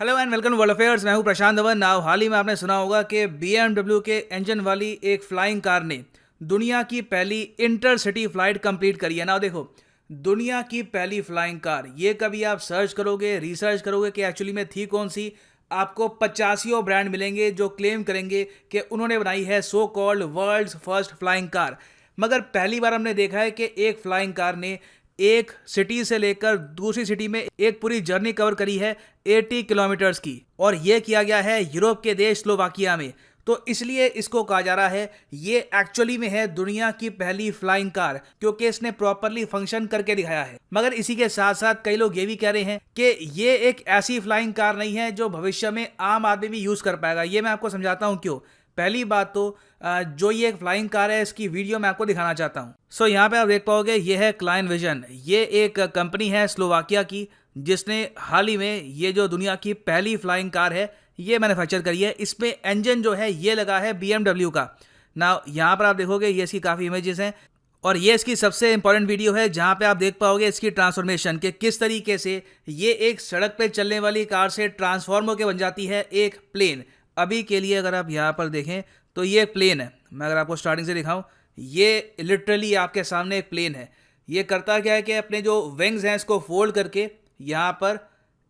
Hello and welcome world affairs. मैं हूं प्रशांत Dhawan. Now हाल ही में आपने सुना होगा कि BMW के इंजन वाली एक फ्लाइंग कार ने दुनिया की पहली इंटरसिटी फ्लाइट कंप्लीट करी है। नाउ देखो, दुनिया की पहली फ्लाइंग कार, ये कभी आप सर्च करोगे, रिसर्च करोगे कि एक्चुअली में थी कौन सी, आपको 85 ब्रांड मिलेंगे जो क्लेम करेंगे कि उन्होंने बनाई है so called world's first flying car. मगर पहली बार हमने देखा है कि एक फ्लाइंग कार ने एक सिटी से लेकर दूसरी सिटी में एक पूरी जर्नी कवर करी है 80 किलोमीटर्स की, और यह किया गया है यूरोप के देश स्लोवाकिया में। तो इसलिए इसको कहा जा रहा है ये एक्चुअली में है दुनिया की पहली फ्लाइंग कार, क्योंकि इसने प्रॉपरली फंक्शन करके दिखाया है। मगर इसी के साथ साथ कई लोग ये भी कह रहे हैं कि ये एक ऐसी फ्लाइंग कार नहीं है जो भविष्य में आम आदमी भी यूज कर पाएगा। ये मैं आपको समझाता हूँ क्यों। पहली बात तो जो ये एक फ्लाइंग कार है, इसकी वीडियो मैं आपको दिखाना चाहता हूँ। सो यहाँ पे आप देख पाओगे, ये है क्लाइन विजन। ये एक कंपनी है स्लोवाकिया की जिसने हाल ही में ये जो दुनिया की पहली फ्लाइंग कार है ये मैन्युफैक्चर करी है। इसमें इंजन जो है ये लगा है BMW का। ना यहाँ पर आप देखोगे, ये इसकी काफ़ी इमेजेस हैं और ये इसकी सबसे इंपॉर्टेंट वीडियो है जहाँ पे आप देख पाओगे इसकी ट्रांसफॉर्मेशन के किस तरीके से ये एक सड़क पे चलने वाली कार से ट्रांसफॉर्म होकर बन जाती है एक प्लेन। अभी के लिए अगर आप यहाँ पर देखें तो ये एक प्लेन है। मैं अगर आपको स्टार्टिंग से दिखाऊं, ये लिटरली आपके सामने एक प्लेन है। ये करता क्या है कि अपने जो विंग्स हैं इसको फोल्ड करके यहाँ पर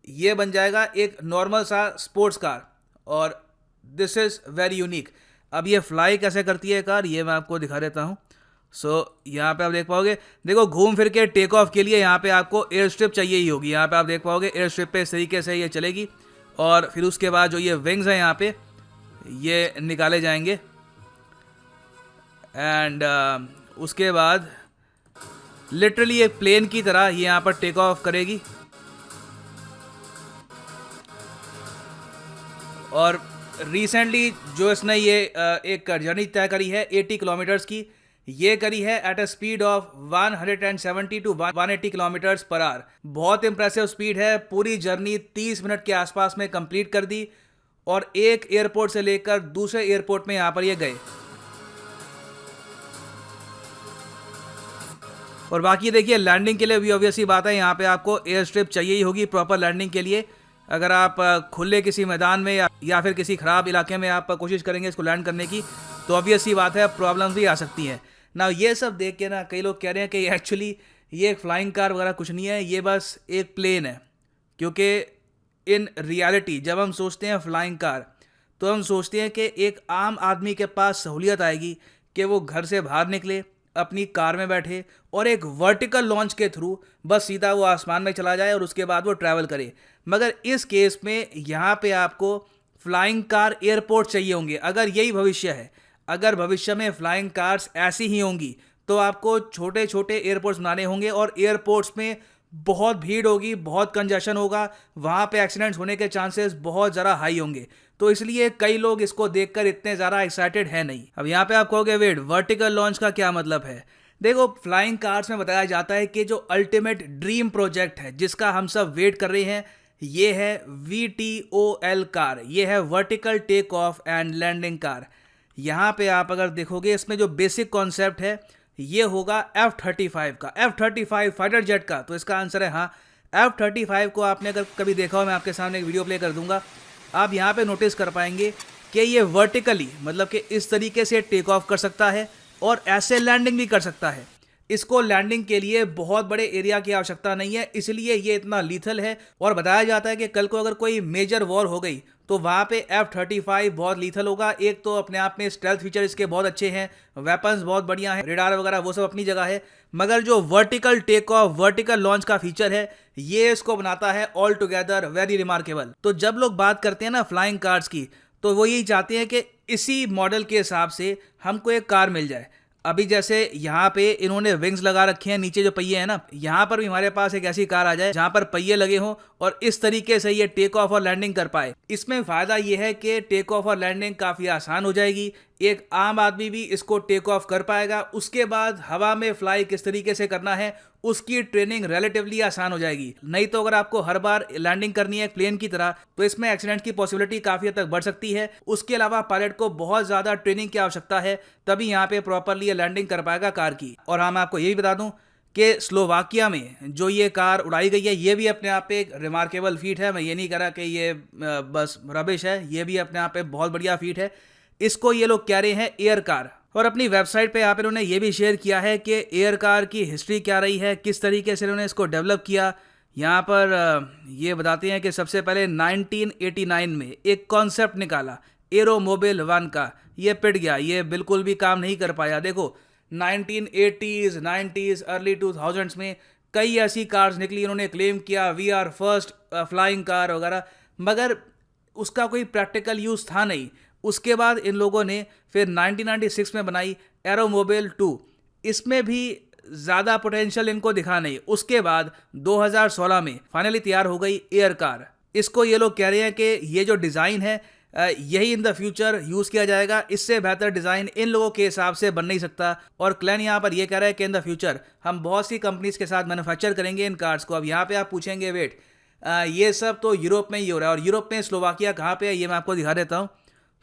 ये बन जाएगा एक नॉर्मल सा स्पोर्ट्स कार, और दिस इज़ वेरी यूनिक। अब ये फ्लाई कैसे करती है कार, ये मैं आपको दिखा देता हूँ। यहाँ पे आप देख पाओगे, देखो घूम फिर के टेक ऑफ के लिए यहाँ पे आपको एयर स्ट्रिप चाहिए ही होगी। यहाँ पे आप देख पाओगे एयर स्ट्रिप पे इस तरीके से ये चलेगी, और फिर उसके बाद जो ये विंग्स हैं यहाँ पे ये निकाले जाएंगे, एंड उसके बाद लिटरली एक प्लेन की तरह ये यहाँ पर टेक ऑफ करेगी। और रिसेंटली जो इसने ये एक जर्नी तय करी है 80 किलोमीटर्स की, ये करी है at a speed of 170 to 180 kilometres per hour. बहुत इंप्रेसिव स्पीड है। पूरी जर्नी 30 मिनट के आसपास में कंप्लीट कर दी, और एक एयरपोर्ट से लेकर दूसरे एयरपोर्ट में यहाँ पर ये गए। और बाकी देखिए, लैंडिंग के लिए भी ऑब्वियसली बात है, यहाँ पे आपको एयर स्ट्रिप चाहिए ही होगी प्रॉपर लैंडिंग के लिए। अगर आप खुले किसी मैदान में या फिर किसी ख़राब इलाके में आप कोशिश करेंगे इसको लैंड करने की, तो ऑब्वियसली बात है प्रॉब्लम्स भी आ सकती हैं ना। ये सब देख के ना कई लोग कह रहे हैं कि एक्चुअली ये एक फ्लाइंग कार वगैरह कुछ नहीं है, ये बस एक प्लेन है। क्योंकि इन रियलिटी जब हम सोचते हैं फ्लाइंग कार, तो हम सोचते हैं कि एक आम आदमी के पास सहूलियत आएगी कि वो घर से बाहर निकले, अपनी कार में बैठे और एक वर्टिकल लॉन्च के थ्रू बस सीधा वो आसमान में चला जाए और उसके बाद वो ट्रैवल करे। मगर इस केस में यहाँ पे आपको फ्लाइंग कार एयरपोर्ट चाहिए होंगे। अगर यही भविष्य है, अगर भविष्य में फ्लाइंग कार्स ऐसी ही होंगी, तो आपको छोटे छोटे एयरपोर्ट्स बनाने होंगे, और एयरपोर्ट्स में बहुत भीड़ होगी, बहुत कंजेशन होगा, वहाँ पे एक्सीडेंट्स होने के चांसेस बहुत ज़्यादा हाई होंगे। तो इसलिए कई लोग इसको देखकर इतने ज़्यादा एक्साइटेड है नहीं। अब यहाँ पे आप कहोगे वेट, वर्टिकल लॉन्च का क्या मतलब है? देखो, फ्लाइंग कार्स में बताया जाता है कि जो अल्टीमेट ड्रीम प्रोजेक्ट है जिसका हम सब वेट कर रहे हैं, ये है VTOL कार। ये है vertical take off and landing car. यहाँ पे आप अगर देखोगे, इसमें जो बेसिक कॉन्सेप्ट है ये होगा F-35 का, F-35 फाइटर जेट का। तो इसका आंसर है हाँ। F-35 को आपने अगर कभी देखा हो, मैं आपके सामने एक वीडियो प्ले कर दूंगा, आप यहाँ पे नोटिस कर पाएंगे कि ये वर्टिकली, मतलब कि इस तरीके से टेक ऑफ कर सकता है और ऐसे लैंडिंग भी कर सकता है। इसको लैंडिंग के लिए बहुत बड़े एरिया की आवश्यकता नहीं है, इसलिए ये इतना लीथल है। और बताया जाता है कि कल को अगर कोई मेजर वॉर हो गई तो वहाँ पे F-35 बहुत लीथल होगा। एक तो अपने आप में स्टेल्थ फीचर इसके बहुत अच्छे हैं, वेपन्स बहुत बढ़िया हैं, रेडार वगैरह वो सब अपनी जगह है, मगर जो vertical take off, vertical launch का फीचर है, ये इसको बनाता है ऑल टुगेदर वेरी रिमार्केबल। तो जब लोग बात करते हैं ना फ्लाइंग कार्स की, तो वो यही चाहते हैं कि इसी मॉडल के हिसाब से हमको एक कार मिल जाए। अभी जैसे यहाँ पे इन्होंने विंग्स लगा रखे हैं, नीचे जो पहिए हैं ना, यहाँ पर भी हमारे पास एक ऐसी कार आ जाए जहाँ पर पहिए लगे हों और इस तरीके से ये टेक ऑफ और लैंडिंग कर पाए। इसमें फ़ायदा ये है कि टेक ऑफ और लैंडिंग काफ़ी आसान हो जाएगी, एक आम आदमी भी इसको टेक ऑफ कर पाएगा। उसके बाद हवा में फ्लाई किस तरीके से करना है उसकी ट्रेनिंग रिलेटिवली आसान हो जाएगी। नहीं तो अगर आपको हर बार लैंडिंग करनी है प्लेन की तरह, तो इसमें एक्सीडेंट की पॉसिबिलिटी काफ़ी हद तक बढ़ सकती है। उसके अलावा पायलट को बहुत ज़्यादा ट्रेनिंग की आवश्यकता है, तभी यहाँ पे प्रॉपरली लैंडिंग कर पाएगा कार की। और हाँ, मैं आपको यही बता दूं कि स्लोवाकिया में जो ये कार उड़ाई गई है ये भी अपने आप पे एक रिमार्केबल फीट है। मैं ये नहीं कह रहा कि ये बस रबिश है, ये भी अपने आप पे बहुत बढ़िया फीट है। इसको ये लोग कह रहे हैं एयर कार, और अपनी वेबसाइट पे यहाँ पे उन्होंने ये भी शेयर किया है कि एयर कार की हिस्ट्री क्या रही है, किस तरीके से उन्होंने इसको डेवलप किया। यहाँ पर ये बताते हैं कि सबसे पहले 1989 में एक कॉन्सेप्ट निकाला एरोमोबाइल वन का, ये पिट गया, ये बिल्कुल भी काम नहीं कर पाया। देखो 1980s 90s अर्ली 2000s में कई ऐसी कार्स निकली, इन्होंने क्लेम किया we are first flying car वगैरह, मगर उसका कोई प्रैक्टिकल यूज़ था नहीं। उसके बाद इन लोगों ने फिर 1996 में बनाई एरोमोबाइल 2, इसमें भी ज़्यादा पोटेंशियल इनको दिखा नहीं। उसके बाद 2016 में फाइनली तैयार हो गई एयर कार। इसको ये लोग कह रहे हैं कि ये जो डिज़ाइन है यही इन द फ्यूचर यूज़ किया जाएगा, इससे बेहतर डिज़ाइन इन लोगों के हिसाब से बन नहीं सकता। और क्लैन यहाँ पर ये कह रहा है कि इन द फ्यूचर हम बहुत सी कंपनीज के साथ मैन्युफैक्चर करेंगे इन कार्स को। अब यहाँ पे आप पूछेंगे वेट ये सब तो यूरोप में ही हो रहा है, और यूरोप में स्लोवाकिया कहाँ पे है ये मैं आपको दिखा देता हूँ।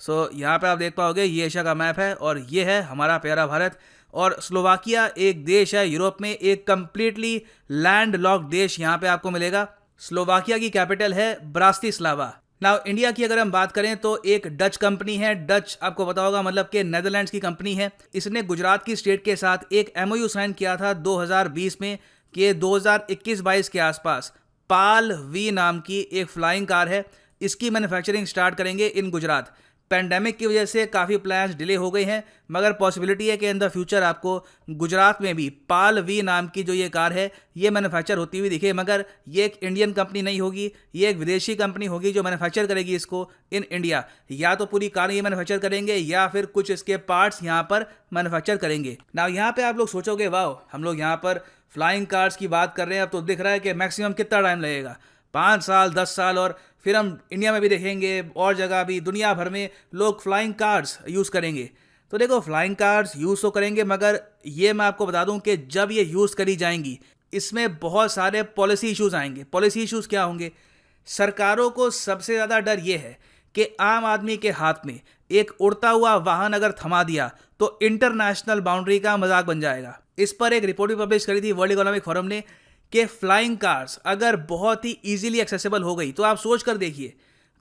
सो यहाँ पे आप देख पाओगे ये एशिया का मैप है और ये है हमारा प्यारा भारत। और स्लोवाकिया एक देश है यूरोप में, एक कंप्लीटली लैंड लॉक्ड देश यहाँ पे आपको मिलेगा। स्लोवाकिया की कैपिटल है ब्रातिस्लावा। नाउ इंडिया की अगर हम बात करें तो एक डच कंपनी है, डच आपको पता होगा मतलब कि नेदरलैंड्स की कंपनी है। इसने गुजरात की स्टेट के साथ एक एमओयू साइन किया था 2020 में कि 2021-22 के आसपास पाल वी नाम की एक फ्लाइंग कार है, इसकी मैन्युफैक्चरिंग स्टार्ट करेंगे इन गुजरात। पेंडेमिक की वजह से काफ़ी प्लान्स डिले हो गए हैं, मगर पॉसिबिलिटी है कि इन द फ्यूचर आपको गुजरात में भी पाल वी नाम की जो ये कार है ये मैन्युफैक्चर होती हुई दिखे। मगर ये एक इंडियन कंपनी नहीं होगी, ये एक विदेशी कंपनी होगी जो मैन्युफैक्चर करेगी इसको इन इंडिया। या तो पूरी कार ये मैन्युफैक्चर करेंगे या फिर कुछ इसके पार्ट्स यहाँ पर मैन्युफैक्चर करेंगे। ना यहाँ पे आप लोग सोचोगे वाह हम लोग यहाँ पर फ्लाइंग कार्स की बात कर रहे हैं, अब तो दिख रहा है कि मैक्सिमम कितना टाइम लगेगा, 5 साल 10 साल, और फिर हम इंडिया में भी देखेंगे और जगह भी दुनिया भर में लोग फ्लाइंग कार्स यूज़ करेंगे। तो देखो फ्लाइंग कार्स यूज़ तो करेंगे, मगर ये मैं आपको बता दूं कि जब ये यूज़ करी जाएंगी इसमें बहुत सारे पॉलिसी इश्यूज़ आएंगे। पॉलिसी इश्यूज़ क्या होंगे? सरकारों को सबसे ज़्यादा डर ये है कि आम आदमी के हाथ में एक उड़ता हुआ वाहन अगर थमा दिया तो इंटरनेशनल बाउंड्री का मजाक बन जाएगा। इस पर एक रिपोर्ट भी पब्लिश करी थी वर्ल्ड इकोनॉमिक फोरम ने कि फ्लाइंग कार्स अगर बहुत ही इजीली एक्सेसिबल हो गई तो आप सोच कर देखिए,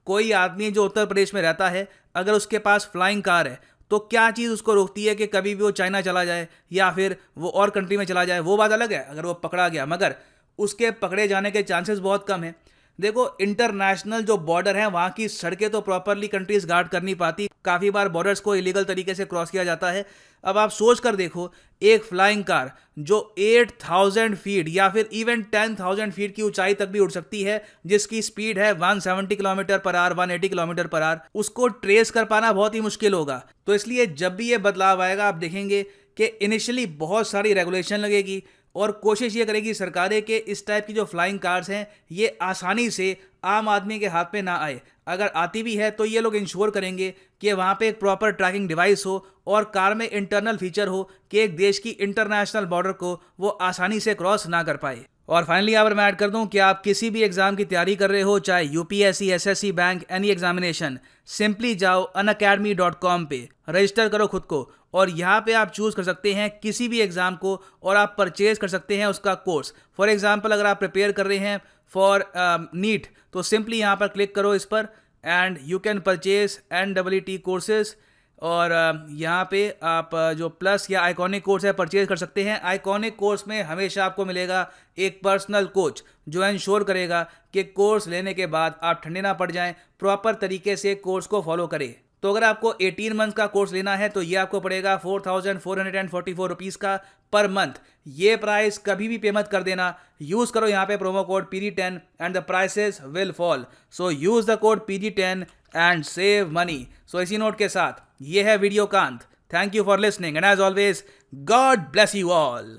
कोई आदमी जो उत्तर प्रदेश में रहता है अगर उसके पास फ्लाइंग कार है तो क्या चीज़ उसको रोकती है कि कभी भी वो चाइना चला जाए या फिर वो और कंट्री में चला जाए? वो बात अलग है अगर वो पकड़ा गया, मगर उसके पकड़े जाने के चांसेस बहुत कम है। देखो इंटरनेशनल जो बॉर्डर है वहाँ की सड़कें तो प्रॉपरली कंट्रीज गार्ड कर नहीं पाती, काफ़ी बार बॉर्डर्स को इलीगल तरीके से क्रॉस किया जाता है। अब आप सोच कर देखो एक फ्लाइंग कार जो 8000 फीट या फिर इवन 10,000 फीट की ऊंचाई तक भी उड़ सकती है, जिसकी स्पीड है 170 kilometre per hour 180 kilometre per hour, उसको ट्रेस कर पाना बहुत ही मुश्किल होगा। तो इसलिए जब भी ये बदलाव आएगा आप देखेंगे कि इनिशियली बहुत सारी रेगुलेशन लगेगी और कोशिश ये करेगी सरकारें कि इस टाइप की जो फ्लाइंग कार्स हैं ये आसानी से आम आदमी के हाथ में ना आए। अगर आती भी है तो ये लोग इंश्योर करेंगे कि वहाँ पे एक प्रॉपर ट्रैकिंग डिवाइस हो और कार में इंटरनल फीचर हो कि एक देश की इंटरनेशनल बॉर्डर को वो आसानी से क्रॉस ना कर पाए। और फाइनली यहाँ पर मैं ऐड कर दूं कि आप किसी भी एग्जाम की तैयारी कर रहे हो, चाहे UPSC, SSC, bank, any examination, simply जाओ unacademy.com पे रजिस्टर करो खुद को और यहाँ पे आप चूज़ कर सकते हैं किसी भी एग्ज़ाम को और आप परचेज कर सकते हैं उसका कोर्स। फॉर एग्जांपल अगर आप प्रिपेयर कर रहे हैं फॉर नीट तो सिंपली यहाँ पर क्लिक करो इस पर and you can purchase NEET courses. और यहाँ पे आप जो प्लस या आइकॉनिक कोर्स है परचेज कर सकते हैं। आइकॉनिक कोर्स में हमेशा आपको मिलेगा एक पर्सनल कोच जो इंश्योर करेगा कि कोर्स लेने के बाद आप ठंडे ना पड़ जाएं, प्रॉपर तरीके से कोर्स को फॉलो करें। तो अगर आपको 18 मंथ का कोर्स लेना है तो ये आपको पड़ेगा 4444 रुपीज़ का पर मंथ। ये प्राइस कभी भी पे मत कर देना, यूज़ करो यहाँ पे promo code PD10 and the prices will fall. So use the code PD10 and save money. So इसी नोट के साथ ये है वीडियो कांत। Thank you for listening and as always God bless you all.